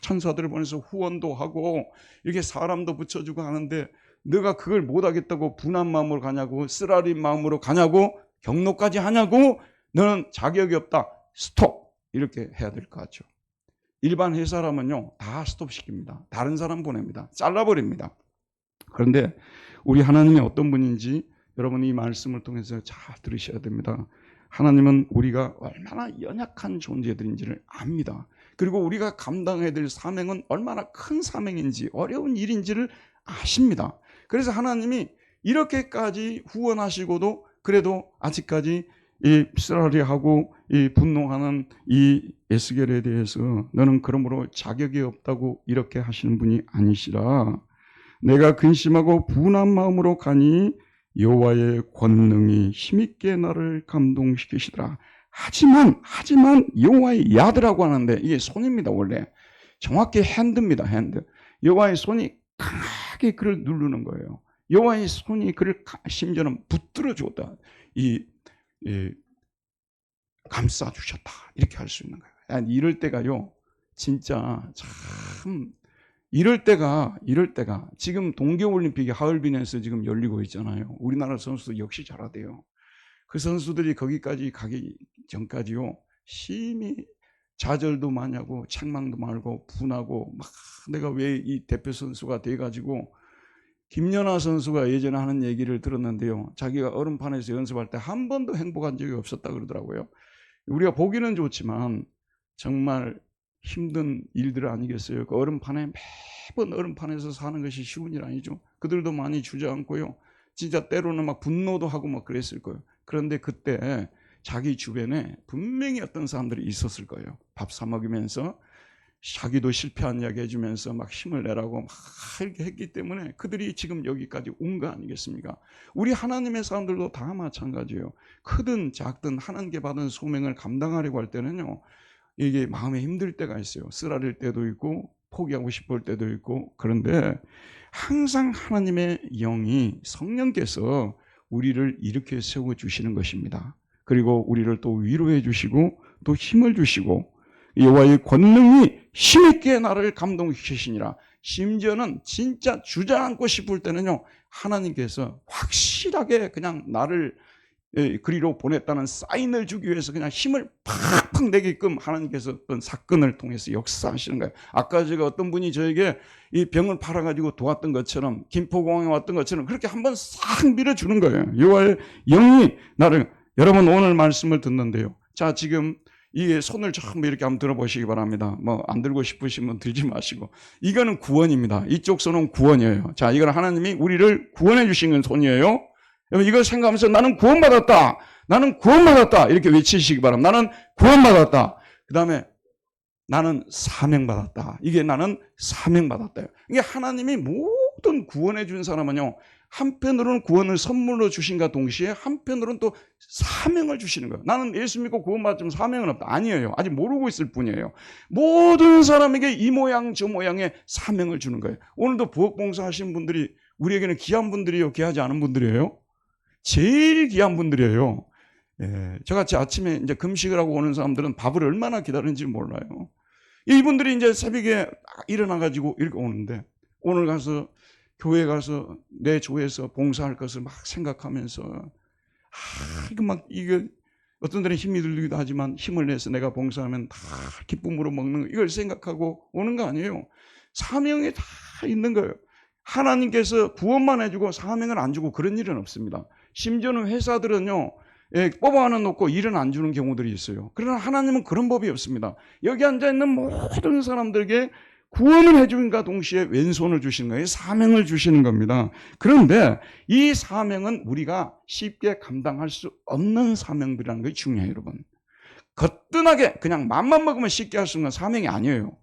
천사들을 보내서 후원도 하고 이렇게 사람도 붙여주고 하는데 너가 그걸 못하겠다고 분한 마음으로 가냐고 쓰라린 마음으로 가냐고 경로까지 하냐고 너는 자격이 없다. 스톱. 이렇게 해야 될 것 같죠. 일반 회사라면요 다 스톱시킵니다. 다른 사람 보냅니다. 잘라버립니다. 그런데 우리 하나님이 어떤 분인지 여러분이 이 말씀을 통해서 잘 들으셔야 됩니다. 하나님은 우리가 얼마나 연약한 존재들인지를 압니다. 그리고 우리가 감당해야 될 사명은 얼마나 큰 사명인지 어려운 일인지를 아십니다. 그래서 하나님이 이렇게까지 후원하시고도 그래도 아직까지 이 쓰라리하고 이 분노하는 이 에스겔에 대해서 너는 그러므로 자격이 없다고 이렇게 하시는 분이 아니시라. 내가 근심하고 분한 마음으로 가니 여호와의 권능이 힘있게 나를 감동시키시더라. 하지만 여호와의 야드라고 하는데 이게 손입니다. 원래 정확히 핸드입니다. 핸드. 여호와의 손이 강하게 그를 누르는 거예요. 여호와의 손이 그를 심지어는 붙들어 주었다. 이 감싸 주셨다. 이렇게 할 수 있는 거예요. 이럴 때가요. 진짜 참 이럴 때가 지금 동계올림픽이 하얼빈에서 지금 열리고 있잖아요. 우리나라 선수들 역시 잘하대요. 그 선수들이 거기까지 가기 전까지요. 심히 좌절도 많이 하고 책망도 많고 분하고 막 내가 왜 이 대표 선수가 돼가지고 김연아 선수가 예전에 하는 얘기를 들었는데요. 자기가 얼음판에서 연습할 때 한 번도 행복한 적이 없었다 그러더라고요. 우리가 보기는 좋지만 정말 힘든 일들 아니겠어요. 그 얼음판에 매번 얼음판에서 사는 것이 쉬운 일 아니죠. 그들도 많이 주저앉고요. 진짜 때로는 막 분노도 하고 막 그랬을 거예요. 그런데 그때 자기 주변에 분명히 어떤 사람들이 있었을 거예요. 밥 사 먹이면서 자기도 실패한 이야기 해주면서 막 힘을 내라고 막 이렇게 했기 때문에 그들이 지금 여기까지 온 거 아니겠습니까? 우리 하나님의 사람들도 다 마찬가지예요. 크든 작든 하나님께 받은 소명을 감당하려고 할 때는요. 이게 마음에 힘들 때가 있어요. 쓰라릴 때도 있고 포기하고 싶을 때도 있고. 그런데 항상 하나님의 영이 성령께서 우리를 이렇게 세워주시는 것입니다. 그리고 우리를 또 위로해 주시고 또 힘을 주시고 여호와의 권능이 힘있게 나를 감동시키시니라. 심지어는 진짜 주저앉고 싶을 때는요. 하나님께서 확실하게 그냥 나를 그리로 보냈다는 사인을 주기 위해서 그냥 힘을 팍팍 내게끔 하나님께서 어떤 사건을 통해서 역사하시는 거예요. 아까 제가 어떤 분이 저에게 이 병을 팔아가지고 도왔던 것처럼 김포공항에 왔던 것처럼 그렇게 한번 싹 밀어주는 거예요. 여호와의 영이 나를. 여러분 오늘 말씀을 듣는데요. 자 지금 이게 손을 전부 이렇게 한번 들어보시기 바랍니다. 뭐 안 들고 싶으시면 들지 마시고. 이거는 구원입니다. 이쪽 손은 구원이에요. 자 이건 하나님이 우리를 구원해 주신 손이에요. 여러분 이걸 생각하면서 나는 구원받았다. 나는 구원받았다. 이렇게 외치시기 바랍니다. 나는 구원받았다. 그 다음에 나는 사명받았다. 이게 나는 사명받았다. 이게 하나님이 모든 구원해 준 사람은요. 한편으로는 구원을 선물로 주신과 동시에 한편으로는 또 사명을 주시는 거예요. 나는 예수 믿고 구원받았지만 사명은 없다. 아니에요. 아직 모르고 있을 뿐이에요. 모든 사람에게 이 모양 저 모양의 사명을 주는 거예요. 오늘도 부엌봉사 하신 분들이 우리에게는 귀한 분들이요. 귀하지 않은 분들이에요. 제일 귀한 분들이에요. 예, 저같이 아침에 이제 금식을 하고 오는 사람들은 밥을 얼마나 기다리는지 몰라요. 이분들이 이제 새벽에 일어나가지고 이렇게 오는데 오늘 가서 교회 가서 내 조에서 봉사할 것을 막 생각하면서 이게 어떤 데는 힘이 들기도 하지만 힘을 내서 내가 봉사하면 다 기쁨으로 먹는 거 이걸 생각하고 오는 거 아니에요. 사명이 다 있는 거예요. 하나님께서 구원만 해주고 사명을 안 주고 그런 일은 없습니다. 심지어는 회사들은요. 뽑아놔 놓고 일은 안 주는 경우들이 있어요. 그러나 하나님은 그런 법이 없습니다. 여기 앉아있는 모든 사람들에게 구원을 해주는가 동시에 왼손을 주시는 거예요. 사명을 주시는 겁니다. 그런데 이 사명은 우리가 쉽게 감당할 수 없는 사명들이라는 게 중요해요. 여러분. 거뜬하게 그냥 맘만 먹으면 쉽게 할 수 있는 건 사명이 아니에요.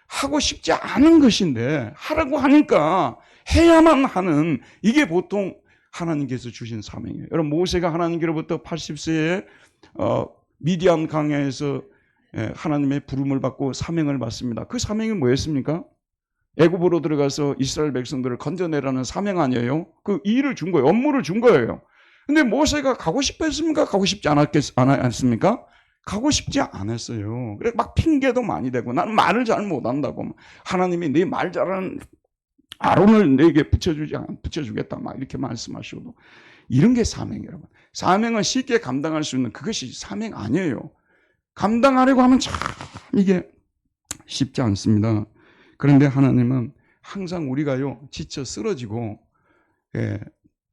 하고 싶지 않은 것인데 하라고 하니까 해야만 하는 이게 보통 하나님께서 주신 사명이에요. 여러분 모세가 하나님께로부터 80세에 미디안 강야에서 하나님의 부름을 받고 사명을 받습니다. 그 사명이 뭐였습니까? 애굽으로 들어가서 이스라엘 백성들을 건져내라는 사명 아니에요? 그 일을 준 거예요. 업무를 준 거예요. 근데 모세가 가고 싶어 했습니까? 가고 싶지 않았습니까? 가고 싶지 않았어요. 그래 막 핑계도 많이 대고 나는 말을 잘 못한다고 하나님이 네 말 잘하는 아론을 내게 붙여주겠다 막 이렇게 말씀하시고 이런 게 사명이에요. 여러분. 사명은 쉽게 감당할 수 있는 그것이 사명 아니에요. 감당하려고 하면 참 이게 쉽지 않습니다. 그런데 하나님은 항상 우리가요 지쳐 쓰러지고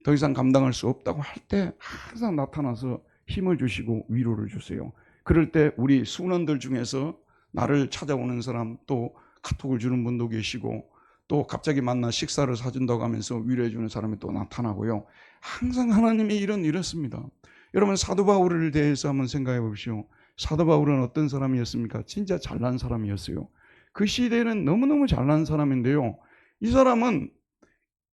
더 이상 감당할 수 없다고 할 때 항상 나타나서 힘을 주시고 위로를 주세요. 그럴 때 우리 순원들 중에서 나를 찾아오는 사람 또 카톡을 주는 분도 계시고 또 갑자기 만나 식사를 사준다고 하면서 위로해 주는 사람이 또 나타나고요. 항상 하나님의 일은 이렇습니다. 여러분 사도 바울을 대해서 한번 생각해 보십시오. 사도 바울은 어떤 사람이었습니까? 진짜 잘난 사람이었어요. 그 시대에는 너무너무 잘난 사람인데요. 이 사람은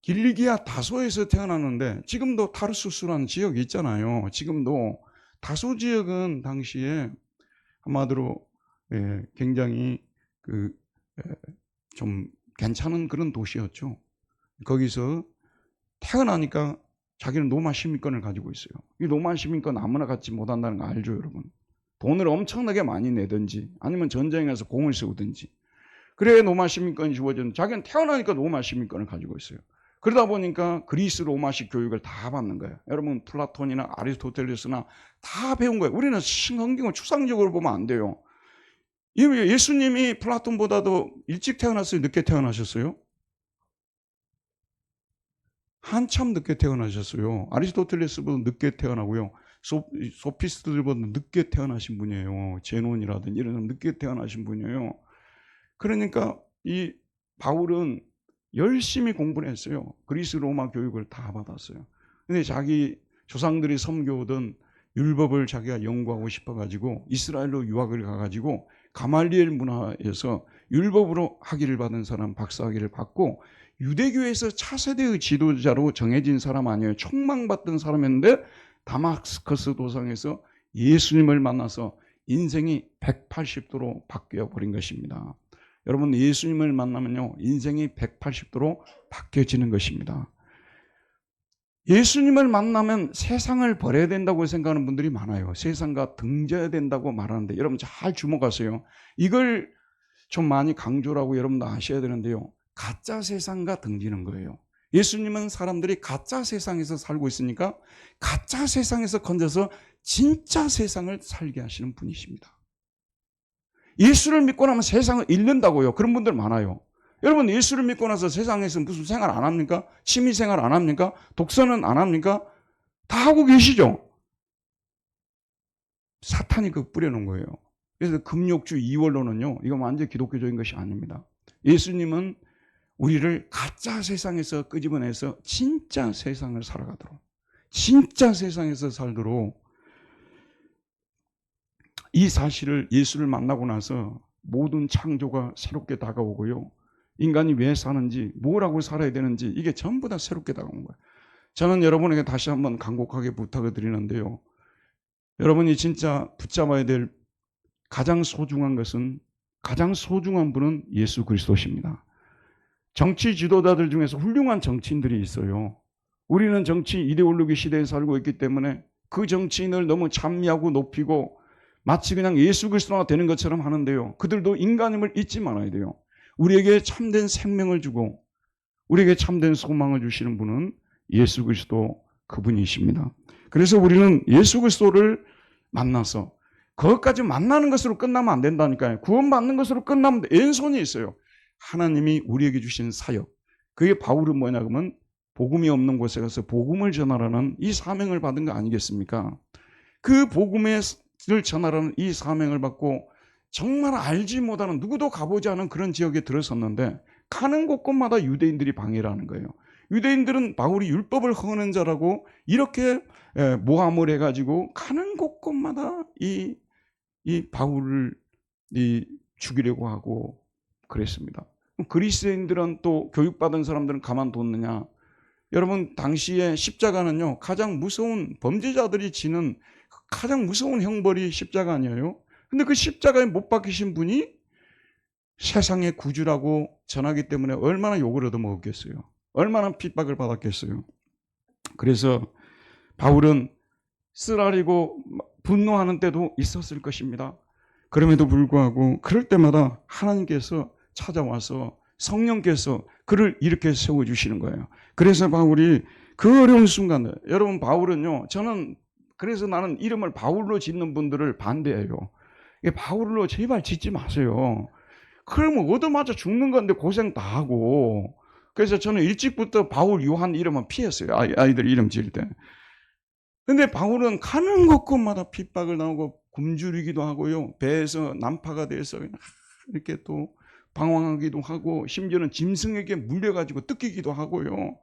길리기아 다소에서 태어났는데 지금도 타르수스라는 지역이 있잖아요. 지금도 다소 지역은 당시에 한마디로 굉장히 좀 괜찮은 그런 도시였죠. 거기서 태어나니까 자기는 로마 시민권을 가지고 있어요. 이 로마 시민권 아무나 갖지 못한다는 거 알죠, 여러분? 돈을 엄청나게 많이 내든지 아니면 전쟁에서 공을 세우든지 그래야 로마 시민권이 주어지는, 자기는 태어나니까 로마 시민권을 가지고 있어요. 그러다 보니까 그리스 로마식 교육을 다 받는 거예요. 여러분 플라톤이나 아리스토텔레스나 다 배운 거예요. 우리는 성경을 추상적으로 보면 안 돼요. 예수님이 플라톤보다도 일찍 태어났어요? 늦게 태어나셨어요? 한참 늦게 태어나셨어요. 아리스토텔레스보다 늦게 태어나고요. 소피스트들보다 늦게 태어나신 분이에요. 제논이라든지 이런 늦게 태어나신 분이에요. 그러니까 이 바울은 열심히 공부를 했어요. 그리스 로마 교육을 다 받았어요. 근데 자기 조상들이 섬겨오던 율법을 자기가 연구하고 싶어가지고 이스라엘로 유학을 가가지고 가말리엘 문화에서 율법으로 학위를 받은 사람, 박사학위를 받고 유대교에서 차세대의 지도자로 정해진 사람 아니에요. 촉망받던 사람인데 다마스커스 도상에서 예수님을 만나서 인생이 180도로 바뀌어 버린 것입니다. 여러분 예수님을 만나면요 인생이 180도로 바뀌어지는 것입니다. 예수님을 만나면 세상을 버려야 된다고 생각하는 분들이 많아요. 세상과 등져야 된다고 말하는데 여러분 잘 주목하세요. 이걸 좀 많이 강조를 하고 여러분도 아셔야 되는데요. 가짜 세상과 등지는 거예요. 예수님은 사람들이 가짜 세상에서 살고 있으니까 가짜 세상에서 건져서 진짜 세상을 살게 하시는 분이십니다. 예수를 믿고 나면 세상을 잃는다고요. 그런 분들 많아요. 여러분 예수를 믿고 나서 세상에서 무슨 생활 안 합니까? 취미생활 안 합니까? 독서는 안 합니까? 다 하고 계시죠? 사탄이 그 뿌려놓은 거예요. 그래서 금욕주 이원론은요 이건 완전 기독교적인 것이 아닙니다. 예수님은 우리를 가짜 세상에서 끄집어내서 진짜 세상을 살아가도록, 진짜 세상에서 살도록, 이 사실을 예수를 만나고 나서 모든 창조가 새롭게 다가오고요. 인간이 왜 사는지, 뭐라고 살아야 되는지 이게 전부 다 새롭게 다가온 거예요. 저는 여러분에게 다시 한번 간곡하게 부탁을 드리는데요. 여러분이 진짜 붙잡아야 될 가장 소중한 것은, 가장 소중한 분은 예수 그리스도십니다. 정치 지도자들 중에서 훌륭한 정치인들이 있어요. 우리는 정치 이데올로기 시대에 살고 있기 때문에 그 정치인을 너무 찬미하고 높이고 마치 그냥 예수 그리스도가 되는 것처럼 하는데요. 그들도 인간임을 잊지 말아야 돼요. 우리에게 참된 생명을 주고 우리에게 참된 소망을 주시는 분은 예수 그리스도 그분이십니다. 그래서 우리는 예수 그리스도를 만나서 그것까지 만나는 것으로 끝나면 안 된다니까요. 구원받는 것으로 끝나면 왼손이 있어요. 하나님이 우리에게 주신 사역. 그게 바울은 뭐냐 그러면 복음이 없는 곳에 가서 복음을 전하라는 이 사명을 받은 거 아니겠습니까? 그 복음을 전하라는 이 사명을 받고 정말 알지 못하는, 누구도 가보지 않은 그런 지역에 들어섰는데 가는 곳곳마다 유대인들이 방해를 하는 거예요. 유대인들은 바울이 율법을 허는 자라고 이렇게 모함을 해가지고 가는 곳곳마다 이 바울을 죽이려고 하고 그랬습니다. 그리스인들은 또 교육받은 사람들은 가만뒀느냐? 여러분 당시에 십자가는요 가장 무서운, 범죄자들이 지는 가장 무서운 형벌이 십자가 아니에요? 근데 그 십자가에 못 박히신 분이 세상의 구주라고 전하기 때문에 얼마나 욕을 얻어먹었겠어요. 얼마나 핍박을 받았겠어요. 그래서 바울은 쓰라리고 분노하는 때도 있었을 것입니다. 그럼에도 불구하고 그럴 때마다 하나님께서 찾아와서 성령께서 그를 이렇게 세워주시는 거예요. 그래서 바울이 그 어려운 순간에, 여러분 바울은요, 저는 그래서 나는 이름을 바울로 짓는 분들을 반대해요. 바울로 제발 짓지 마세요. 그러면 얻어맞아 죽는 건데 고생 다 하고. 그래서 저는 일찍부터 바울, 요한 이름은 피했어요. 아이들 이름 지을 때. 근데 바울은 가는 곳곳마다 핍박을 당하고 굶주리기도 하고요. 배에서 난파가 돼서 이렇게 또 방황하기도 하고, 심지어는 짐승에게 물려가지고 뜯기기도 하고요.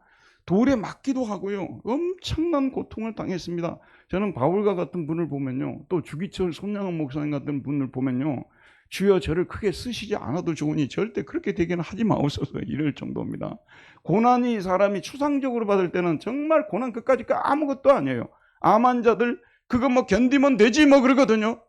돌에 맞기도 하고요. 엄청난 고통을 당했습니다. 저는 바울과 같은 분을 보면요, 또 주기철 손양원 목사님 같은 분을 보면요, 주여 저를 크게 쓰시지 않아도 좋으니 절대 그렇게 되게는 하지 마옵소서 이럴 정도입니다. 고난이 사람이 추상적으로 받을 때는 정말 고난 끝까지 아무것도 아니에요. 암 환자들 그거 뭐 견디면 되지 뭐 그러거든요.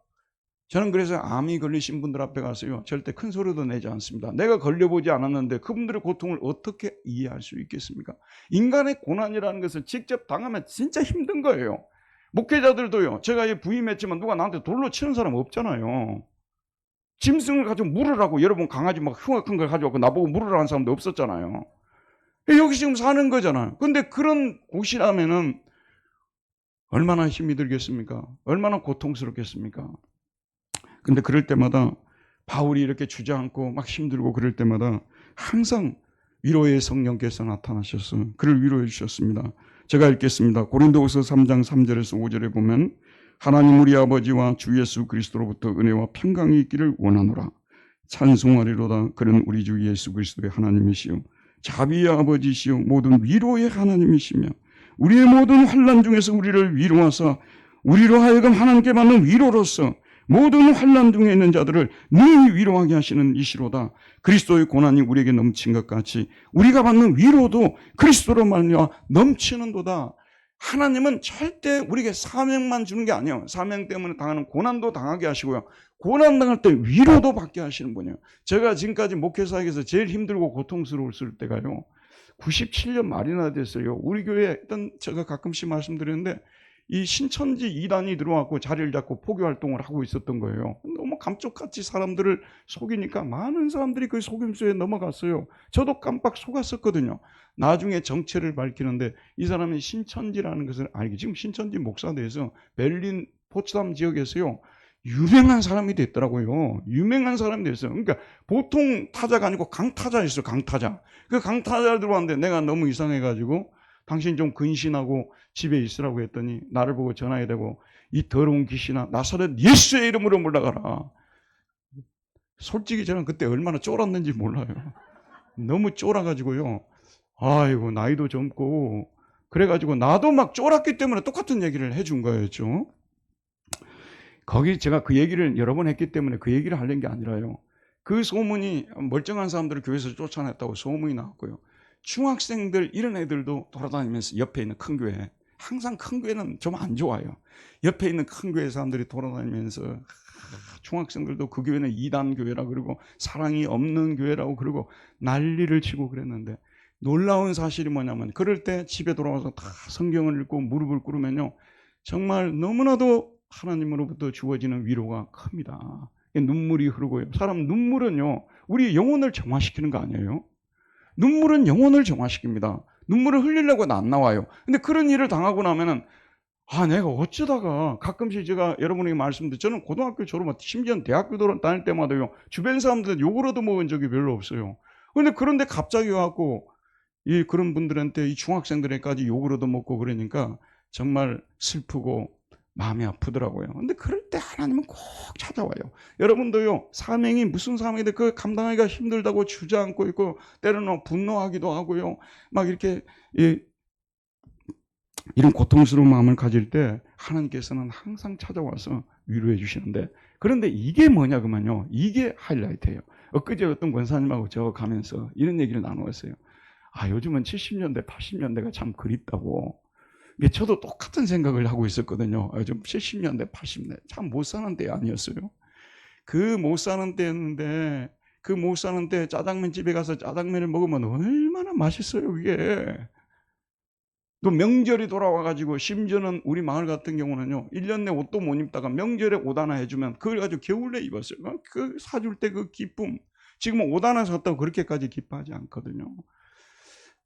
저는 그래서 암이 걸리신 분들 앞에 가서요 절대 큰 소리도 내지 않습니다. 내가 걸려보지 않았는데 그분들의 고통을 어떻게 이해할 수 있겠습니까? 인간의 고난이라는 것을 직접 당하면 진짜 힘든 거예요. 목회자들도요, 제가 부임했지만 누가 나한테 돌로 치는 사람 없잖아요. 짐승을 가지고 물으라고, 여러분 강아지 막 흉악한 걸 가져와서 나보고 물으라는 사람도 없었잖아요. 여기 지금 사는 거잖아요. 근데 그런 곳이라면은 얼마나 힘이 들겠습니까? 얼마나 고통스럽겠습니까? 근데 그럴 때마다 바울이 이렇게 주저앉고 막 힘들고 그럴 때마다 항상 위로의 성령께서 나타나셔서 그를 위로해 주셨습니다. 제가 읽겠습니다. 고린도후서 3장 3절에서 5절에 보면 하나님 우리 아버지와 주 예수 그리스도로부터 은혜와 평강이 있기를 원하노라. 찬송하리로다. 그는 우리 주 예수 그리스도의 하나님이시요 자비의 아버지시요 모든 위로의 하나님이시며 우리의 모든 환난 중에서 우리를 위로하사 우리로 하여금 하나님께 받는 위로로서 모든 환난 중에 있는 자들을 능히 위로하게 하시는 이시로다. 그리스도의 고난이 우리에게 넘친 것 같이 우리가 받는 위로도 그리스도로 말미암아 넘치는도다. 하나님은 절대 우리에게 사명만 주는 게 아니에요. 사명 때문에 당하는 고난도 당하게 하시고요. 고난 당할 때 위로도 받게 하시는 분이에요. 제가 지금까지 목회사역에서 제일 힘들고 고통스러웠을 때가요. 97년 말이나 됐어요. 우리 교회에 있던 제가 가끔씩 말씀드렸는데 이 신천지 이단이 들어왔고 자리를 잡고 포교 활동을 하고 있었던 거예요. 너무 감쪽같이 사람들을 속이니까 많은 사람들이 그 속임수에 넘어갔어요. 저도 깜빡 속았었거든요. 나중에 정체를 밝히는데 이 사람이 신천지라는 것을 알게, 지금 신천지 목사대에서 베를린 포츠담 지역에서요 유명한 사람이 됐더라고요. 유명한 사람이 됐어요. 그러니까 보통 타자가 아니고 강타자였어요. 강타자. 그 강타자를 들어왔는데 내가 너무 이상해가지고 당신 좀 근신하고 집에 있으라고 했더니 나를 보고 전화해 대고 이 더러운 귀신아 나사렛 예수의 이름으로 물러가라. 솔직히 저는 그때 얼마나 쫄았는지 몰라요. 너무 쫄아가지고요. 아이고 나이도 젊고 그래가지고 나도 막 쫄았기 때문에 똑같은 얘기를 해준 거였죠. 거기 제가 그 얘기를 여러 번 했기 때문에 그 얘기를 하려는 게 아니라요. 그 소문이 멀쩡한 사람들을 교회에서 쫓아냈다고 소문이 나왔고요. 중학생들 이런 애들도 돌아다니면서 옆에 있는 큰 교회, 항상 큰 교회는 좀 안 좋아요. 옆에 있는 큰 교회 사람들이 돌아다니면서 중학생들도 그 교회는 이단 교회라 그러고 사랑이 없는 교회라고 그러고 난리를 치고 그랬는데 놀라운 사실이 뭐냐면 그럴 때 집에 돌아와서 다 성경을 읽고 무릎을 꿇으면요 정말 너무나도 하나님으로부터 주어지는 위로가 큽니다. 눈물이 흐르고요. 사람 눈물은요 우리 영혼을 정화시키는 거 아니에요? 눈물은 영혼을 정화시킵니다. 눈물을 흘리려고 안 나와요. 근데 그런 일을 당하고 나면은 내가 어쩌다가 가끔씩 제가 여러분에게 말씀드린 저는 고등학교 졸업하고 심지어 대학교 다닐 때마다요 주변 사람들은 욕을 얻어먹은 적이 별로 없어요. 그런데 갑자기 와갖고 그런 분들한테 이 중학생들에까지 욕을 얻어먹고 그러니까 정말 슬프고 마음이 아프더라고요. 근데 그럴 때 하나님은 꼭 찾아와요. 여러분도요, 사명이 무슨 사명인데 그 감당하기가 힘들다고 주저앉고 있고, 때로는 분노하기도 하고요. 막 이렇게, 이런 고통스러운 마음을 가질 때 하나님께서는 항상 찾아와서 위로해 주시는데, 그런데 이게 뭐냐면요. 이게 하이라이트예요. 엊그제 어떤 권사님하고 저 가면서 이런 얘기를 나누었어요. 요즘은 70년대, 80년대가 참 그립다고. 저도 똑같은 생각을 하고 있었거든요. 좀 70년대, 80년대 참 못 사는 때 아니었어요. 그 못 사는 때였는데 그 못 사는 때 짜장면 집에 가서 짜장면을 먹으면 얼마나 맛있어요 그게. 또 명절이 돌아와가지고 심지어는 우리 마을 같은 경우는요 1년 내 옷도 못 입다가 명절에 옷 하나 해주면 그걸 가지고 겨울에 입었어요. 그 사줄 때 그 기쁨, 지금은 옷 하나 샀다고 그렇게까지 기뻐하지 않거든요.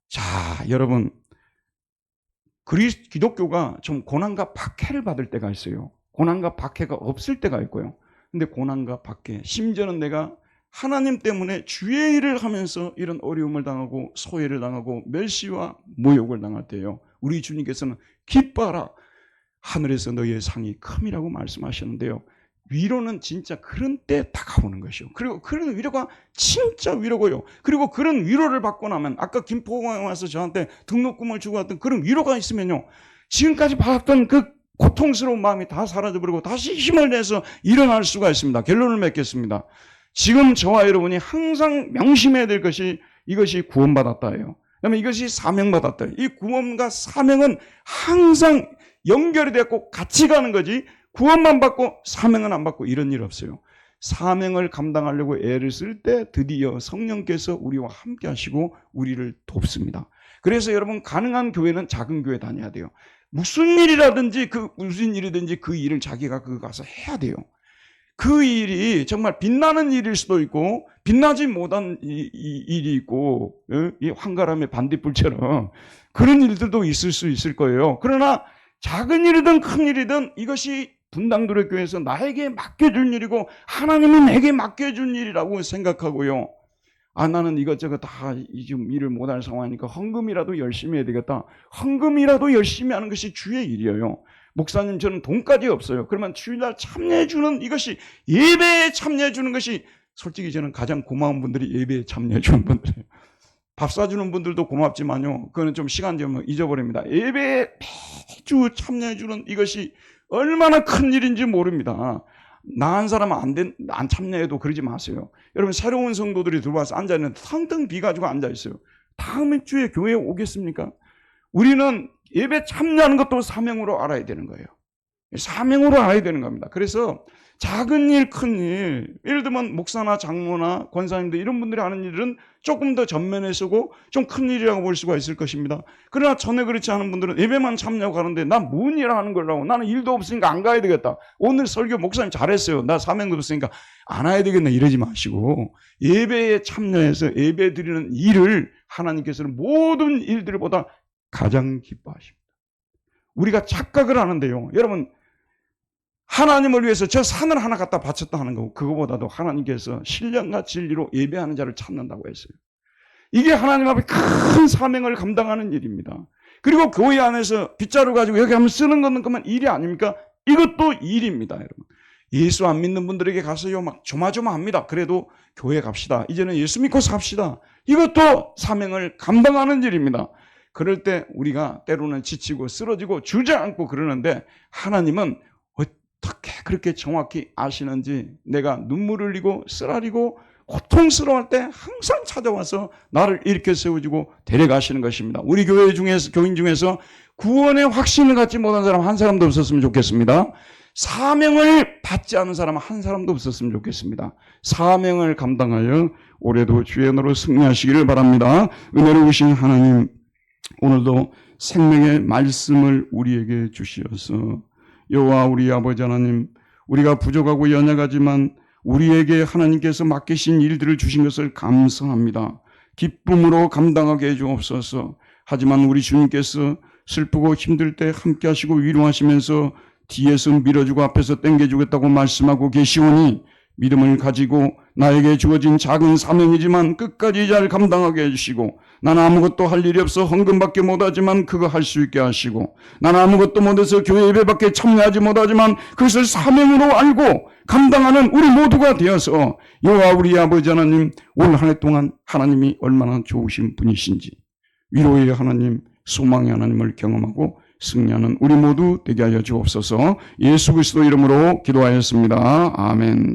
자 여러분, 기독교가 좀 고난과 박해를 받을 때가 있어요. 고난과 박해가 없을 때가 있고요. 근데 고난과 박해, 심지어는 내가 하나님 때문에 주의 일을 하면서 이런 어려움을 당하고 소외를 당하고 멸시와 모욕을 당할 때요, 우리 주님께서는 기뻐하라, 하늘에서 너희의 상이 큼이라고 말씀하셨는데요, 위로는 진짜 그런 때 다가오는 것이요. 그리고 그런 위로가 진짜 위로고요. 그리고 그런 위로를 받고 나면 아까 김포공항에 와서 저한테 등록금을 주고 왔던 그런 위로가 있으면요, 지금까지 받았던 그 고통스러운 마음이 다 사라져버리고 다시 힘을 내서 일어날 수가 있습니다. 결론을 맺겠습니다. 지금 저와 여러분이 항상 명심해야 될 것이 이것이 구원받았다예요. 그러면 이것이 사명받았다. 이 구원과 사명은 항상 연결이 되고 같이 가는 거지, 구원만 받고 사명은 안 받고 이런 일 없어요. 사명을 감당하려고 애를 쓸 때 드디어 성령께서 우리와 함께 하시고 우리를 돕습니다. 그래서 여러분, 가능한 교회는 작은 교회 다녀야 돼요. 무슨 일이라든지 무슨 일이든지 그 일을 자기가 가서 해야 돼요. 그 일이 정말 빛나는 일일 수도 있고 빛나지 못한 일이 있고, 이 황가람의 반딧불처럼 그런 일들도 있을 수 있을 거예요. 그러나 작은 일이든 큰 일이든 이것이 분당도래교회에서 나에게 맡겨준 일이고 하나님은 내게 맡겨준 일이라고 생각하고요. 나는 이것저것 다 지금 일을 못할 상황이니까 헌금이라도 열심히 해야 되겠다. 헌금이라도 열심히 하는 것이 주의 일이에요. 목사님, 저는 돈까지 없어요. 그러면 주일날 참여해주는 이것이, 예배에 참여해주는 것이, 솔직히 저는 가장 고마운 분들이 예배에 참여해주는 분들이에요. 밥 사주는 분들도 고맙지만요, 그거는 좀 시간 좀 잊어버립니다. 예배에 매주 참여해주는 이것이 얼마나 큰 일인지 모릅니다. 나 한 사람 안 참여해도 그러지 마세요. 여러분, 새로운 성도들이 들어와서 앉아있는데 텅텅 비가지고 앉아있어요. 다음 주에 교회에 오겠습니까? 우리는 예배 참여하는 것도 사명으로 알아야 되는 거예요. 사명으로 알아야 되는 겁니다. 그래서 작은 일, 큰 일, 예를 들면 목사나 장로나 권사님들 이런 분들이 하는 일은 조금 더 전면에 서고 좀 큰 일이라고 볼 수가 있을 것입니다. 그러나 전에 그렇지 않은 분들은 예배만 참여하고 가는데 나 뭔 일 하는 거라고, 나는 일도 없으니까 안 가야 되겠다, 오늘 설교 목사님 잘했어요, 나 사명도 없으니까 안 와야 되겠네, 이러지 마시고 예배에 참여해서 예배 드리는 일을 하나님께서는 모든 일들보다 가장 기뻐하십니다. 우리가 착각을 하는데요, 여러분, 하나님을 위해서 저 산을 하나 갖다 바쳤다 하는 거고, 그거보다도 하나님께서 신령과 진리로 예배하는 자를 찾는다고 했어요. 이게 하나님 앞에 큰 사명을 감당하는 일입니다. 그리고 교회 안에서 빗자루 가지고 여기 한번 쓰는 것은 그만 일이 아닙니까? 이것도 일입니다, 여러분. 예수 안 믿는 분들에게 가서요 막 조마조마합니다. 그래도 교회 갑시다, 이제는 예수 믿고 삽시다. 이것도 사명을 감당하는 일입니다. 그럴 때 우리가 때로는 지치고 쓰러지고 주저앉고 그러는데, 하나님은 어떻게 그렇게 정확히 아시는지, 내가 눈물 흘리고 쓰라리고 고통스러울 때 항상 찾아와서 나를 일으켜 세워주고 데려가시는 것입니다. 우리 교회 중에서, 교인 중에서 구원의 확신을 갖지 못한 사람 한 사람도 없었으면 좋겠습니다. 사명을 받지 않은 사람 한 사람도 없었으면 좋겠습니다. 사명을 감당하여 올해도 주의 은혜로 승리하시기를 바랍니다. 은혜로우신 하나님, 오늘도 생명의 말씀을 우리에게 주시어서 여호와 우리 아버지 하나님, 우리가 부족하고 연약하지만 우리에게 하나님께서 맡기신 일들을 주신 것을 감사합니다. 기쁨으로 감당하게 해주옵소서. 하지만 우리 주님께서 슬프고 힘들 때 함께 하시고 위로하시면서 뒤에서 밀어주고 앞에서 땡겨주겠다고 말씀하고 계시오니, 믿음을 가지고 나에게 주어진 작은 사명이지만 끝까지 잘 감당하게 해주시고, 나는 아무것도 할 일이 없어 헌금밖에 못하지만 그거 할 수 있게 하시고, 나는 아무것도 못해서 교회 예배밖에 참여하지 못하지만 그것을 사명으로 알고 감당하는 우리 모두가 되어서 여호와 우리 아버지 하나님, 올 한 해 동안 하나님이 얼마나 좋으신 분이신지, 위로의 하나님, 소망의 하나님을 경험하고 승리하는 우리 모두 되게 하여 주옵소서. 예수 그리스도 이름으로 기도하였습니다. 아멘.